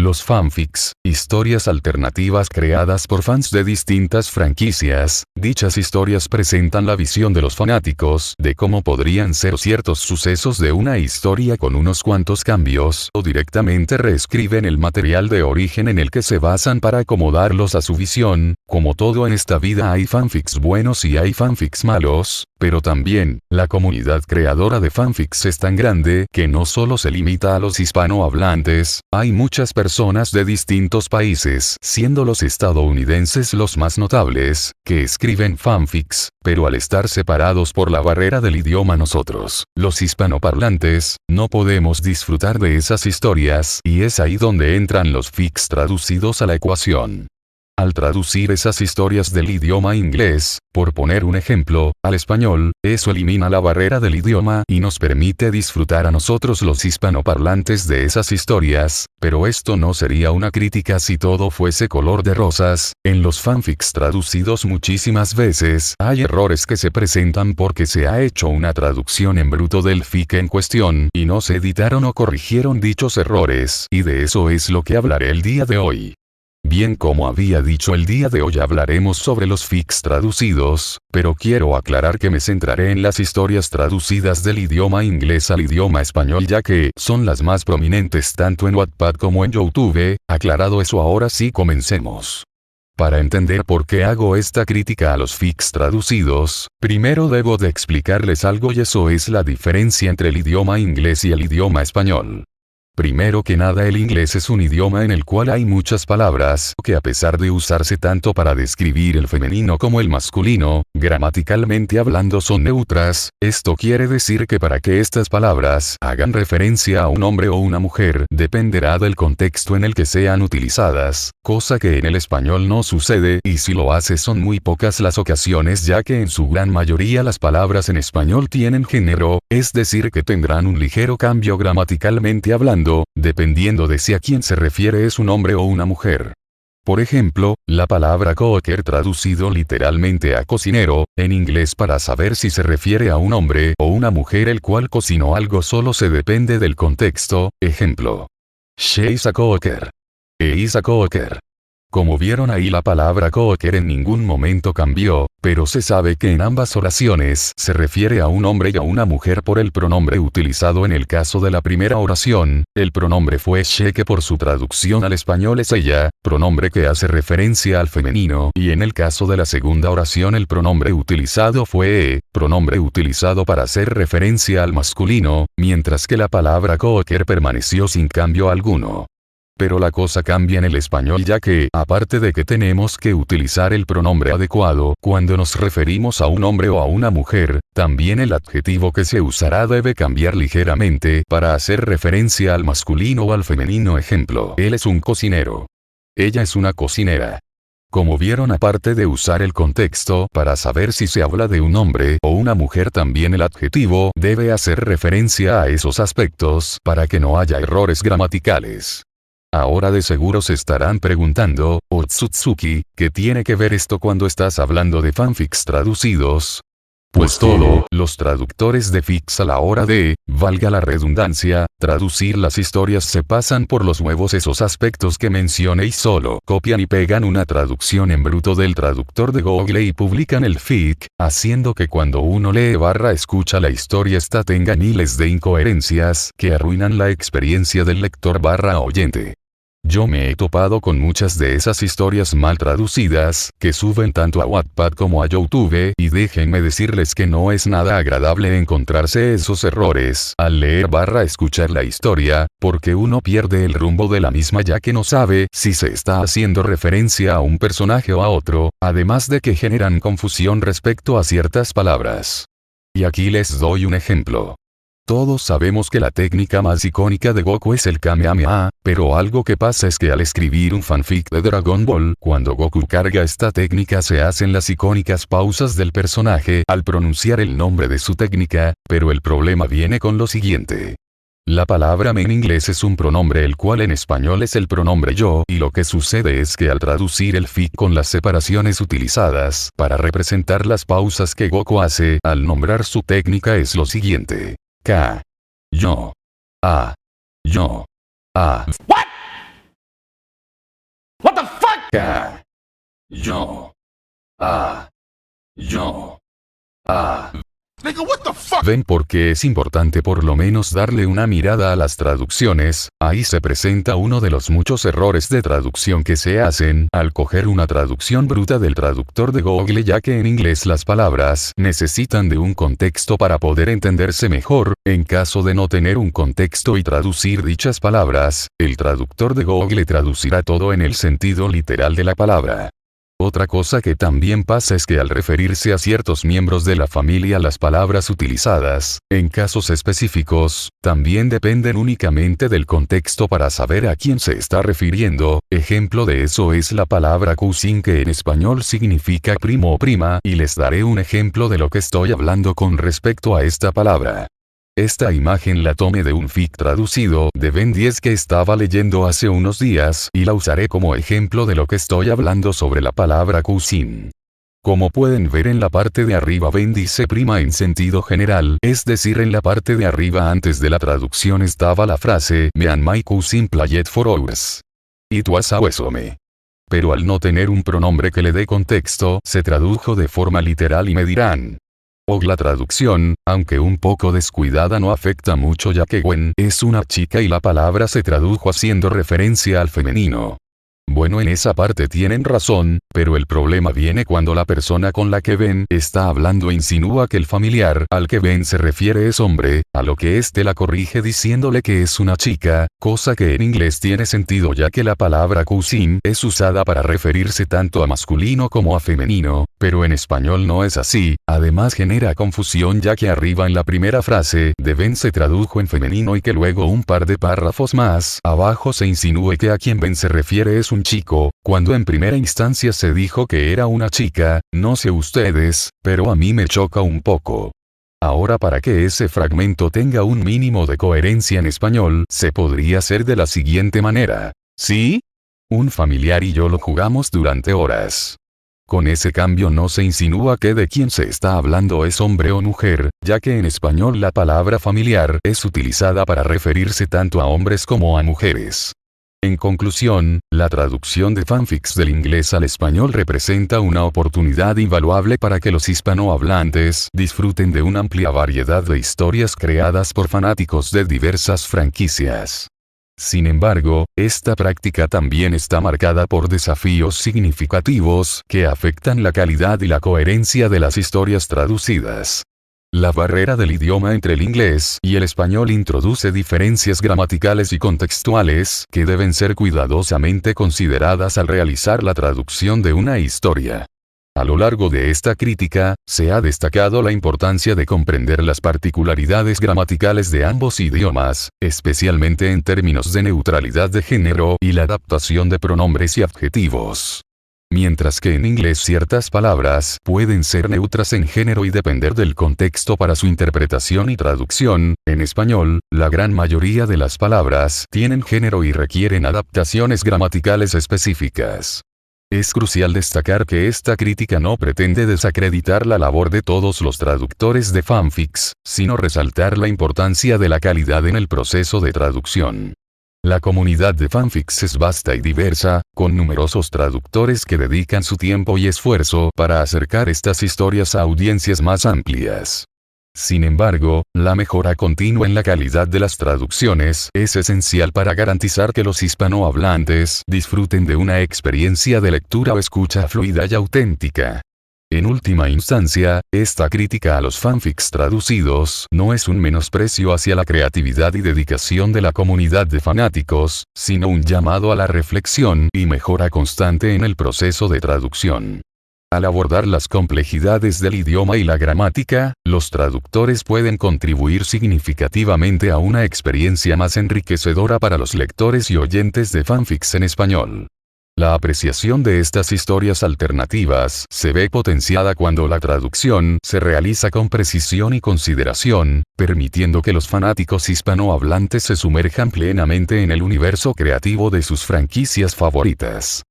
Los fanfics, historias alternativas creadas por fans de distintas franquicias. Dichas historias presentan la visión de los fanáticos de cómo podrían ser ciertos sucesos de una historia con unos cuantos cambios, o directamente reescriben el material de origen en el que se basan para acomodarlos a su visión. Como todo en esta vida, hay fanfics buenos y hay fanfics malos, pero también, la comunidad creadora de fanfics es tan grande que no solo se limita a los hispanohablantes, hay muchas personas de distintos países, siendo los estadounidenses los más notables, que escriben fanfics, pero al estar separados por la barrera del idioma nosotros, los hispanoparlantes, no podemos disfrutar de esas historias, y es ahí donde entran los fics traducidos a la ecuación. Al traducir esas historias del idioma inglés, por poner un ejemplo, al español, eso elimina la barrera del idioma y nos permite disfrutar a nosotros los hispanoparlantes de esas historias, pero esto no sería una crítica si todo fuese color de rosas. En los fanfics traducidos muchísimas veces hay errores que se presentan porque se ha hecho una traducción en bruto del fic en cuestión y no se editaron o corrigieron dichos errores, y de eso es lo que hablaré el día de hoy. Bien, como había dicho, el día de hoy hablaremos sobre los fics traducidos, pero quiero aclarar que me centraré en las historias traducidas del idioma inglés al idioma español, ya que son las más prominentes tanto en Wattpad como en YouTube. Aclarado eso, ahora sí comencemos. Para entender por qué hago esta crítica a los fics traducidos, primero debo de explicarles algo, y eso es la diferencia entre el idioma inglés y el idioma español. Primero que nada, el inglés es un idioma en el cual hay muchas palabras que, a pesar de usarse tanto para describir el femenino como el masculino, gramaticalmente hablando son neutras. Esto quiere decir que para que estas palabras hagan referencia a un hombre o una mujer, dependerá del contexto en el que sean utilizadas, cosa que en el español no sucede, y si lo hace son muy pocas las ocasiones, ya que en su gran mayoría las palabras en español tienen género, es decir que tendrán un ligero cambio gramaticalmente hablando, dependiendo de si a quién se refiere es un hombre o una mujer. Por ejemplo, la palabra cooker, traducido literalmente a cocinero, en inglés, para saber si se refiere a un hombre o una mujer el cual cocinó algo, solo se depende del contexto. Ejemplo: she is a cooker. He is a cooker. Como vieron ahí, la palabra cooker en ningún momento cambió, pero se sabe que en ambas oraciones se refiere a un hombre y a una mujer por el pronombre utilizado. En el caso de la primera oración, el pronombre fue she, que por su traducción al español es ella, pronombre que hace referencia al femenino, y en el caso de la segunda oración el pronombre utilizado fue pronombre utilizado para hacer referencia al masculino, mientras que la palabra cooker permaneció sin cambio alguno. Pero la cosa cambia en el español, ya que, aparte de que tenemos que utilizar el pronombre adecuado cuando nos referimos a un hombre o a una mujer, también el adjetivo que se usará debe cambiar ligeramente para hacer referencia al masculino o al femenino. Ejemplo: él es un cocinero. Ella es una cocinera. Como vieron, aparte de usar el contexto para saber si se habla de un hombre o una mujer, también el adjetivo debe hacer referencia a esos aspectos para que no haya errores gramaticales. Ahora de seguro se estarán preguntando: Otsutsuki, ¿qué tiene que ver esto cuando estás hablando de fanfics traducidos? Pues todo. Los traductores de fics, a la hora de, valga la redundancia, traducir las historias, se pasan por los huevos esos aspectos que mencioné y solo copian y pegan una traducción en bruto del traductor de Google y publican el fic, haciendo que cuando uno lee / escucha la historia esta tenga miles de incoherencias que arruinan la experiencia del lector / oyente. Yo me he topado con muchas de esas historias mal traducidas, que suben tanto a Wattpad como a YouTube, y déjenme decirles que no es nada agradable encontrarse esos errores al leer / escuchar la historia, porque uno pierde el rumbo de la misma, ya que no sabe si se está haciendo referencia a un personaje o a otro, además de que generan confusión respecto a ciertas palabras. Y aquí les doy un ejemplo. Todos sabemos que la técnica más icónica de Goku es el Kamehameha, pero algo que pasa es que al escribir un fanfic de Dragon Ball, cuando Goku carga esta técnica se hacen las icónicas pausas del personaje al pronunciar el nombre de su técnica, pero el problema viene con lo siguiente. La palabra me en inglés es un pronombre el cual en español es el pronombre yo, y lo que sucede es que al traducir el fic con las separaciones utilizadas para representar las pausas que Goku hace al nombrar su técnica es lo siguiente: K. Yo. A. Yo. A. Ca. Yo. A. Yo. A. ¿Ven por qué es importante por lo menos darle una mirada a las traducciones? Ahí se presenta uno de los muchos errores de traducción que se hacen al coger una traducción bruta del traductor de Google, ya que en inglés las palabras necesitan de un contexto para poder entenderse mejor. En caso de no tener un contexto y traducir dichas palabras, el traductor de Google traducirá todo en el sentido literal de la palabra. Otra cosa que también pasa es que al referirse a ciertos miembros de la familia, las palabras utilizadas, en casos específicos, también dependen únicamente del contexto para saber a quién se está refiriendo. Ejemplo de eso es la palabra cousin, que en español significa primo o prima, y les daré un ejemplo de lo que estoy hablando con respecto a esta palabra. Esta imagen la tomé de un fic traducido de Ben 10 que estaba leyendo hace unos días, y la usaré como ejemplo de lo que estoy hablando sobre la palabra cousin. Como pueden ver en la parte de arriba, Ben dice prima en sentido general, es decir, en la parte de arriba antes de la traducción estaba la frase "Me and my cousin played for hours. It was awesome". Pero al no tener un pronombre que le dé contexto, se tradujo de forma literal y me dirán: la traducción, aunque un poco descuidada, no afecta mucho, ya que Gwen es una chica y la palabra se tradujo haciendo referencia al femenino. Bueno, en esa parte tienen razón, pero el problema viene cuando la persona con la que Ben está hablando insinúa que el familiar al que Ben se refiere es hombre, a lo que éste la corrige diciéndole que es una chica, cosa que en inglés tiene sentido, ya que la palabra cousin es usada para referirse tanto a masculino como a femenino, pero en español no es así. Además genera confusión, ya que arriba en la primera frase de Ben se tradujo en femenino y que luego un par de párrafos más abajo se insinúe que a quien Ben se refiere es un chico, cuando en primera instancia se dijo que era una chica. No sé ustedes, pero a mí me choca un poco. Ahora, para que ese fragmento tenga un mínimo de coherencia en español, se podría hacer de la siguiente manera. ¿Sí? Un familiar y yo lo jugamos durante horas. Con ese cambio no se insinúa que de quien se está hablando es hombre o mujer, ya que en español la palabra familiar es utilizada para referirse tanto a hombres como a mujeres. En conclusión, la traducción de fanfics del inglés al español representa una oportunidad invaluable para que los hispanohablantes disfruten de una amplia variedad de historias creadas por fanáticos de diversas franquicias. Sin embargo, esta práctica también está marcada por desafíos significativos que afectan la calidad y la coherencia de las historias traducidas. La barrera del idioma entre el inglés y el español introduce diferencias gramaticales y contextuales que deben ser cuidadosamente consideradas al realizar la traducción de una historia. A lo largo de esta crítica, se ha destacado la importancia de comprender las particularidades gramaticales de ambos idiomas, especialmente en términos de neutralidad de género y la adaptación de pronombres y adjetivos. Mientras que en inglés ciertas palabras pueden ser neutras en género y depender del contexto para su interpretación y traducción, en español, la gran mayoría de las palabras tienen género y requieren adaptaciones gramaticales específicas. Es crucial destacar que esta crítica no pretende desacreditar la labor de todos los traductores de fanfics, sino resaltar la importancia de la calidad en el proceso de traducción. La comunidad de fanfics es vasta y diversa, con numerosos traductores que dedican su tiempo y esfuerzo para acercar estas historias a audiencias más amplias. Sin embargo, la mejora continua en la calidad de las traducciones es esencial para garantizar que los hispanohablantes disfruten de una experiencia de lectura o escucha fluida y auténtica. En última instancia, esta crítica a los fanfics traducidos no es un menosprecio hacia la creatividad y dedicación de la comunidad de fanáticos, sino un llamado a la reflexión y mejora constante en el proceso de traducción. Al abordar las complejidades del idioma y la gramática, los traductores pueden contribuir significativamente a una experiencia más enriquecedora para los lectores y oyentes de fanfics en español. La apreciación de estas historias alternativas se ve potenciada cuando la traducción se realiza con precisión y consideración, permitiendo que los fanáticos hispanohablantes se sumerjan plenamente en el universo creativo de sus franquicias favoritas.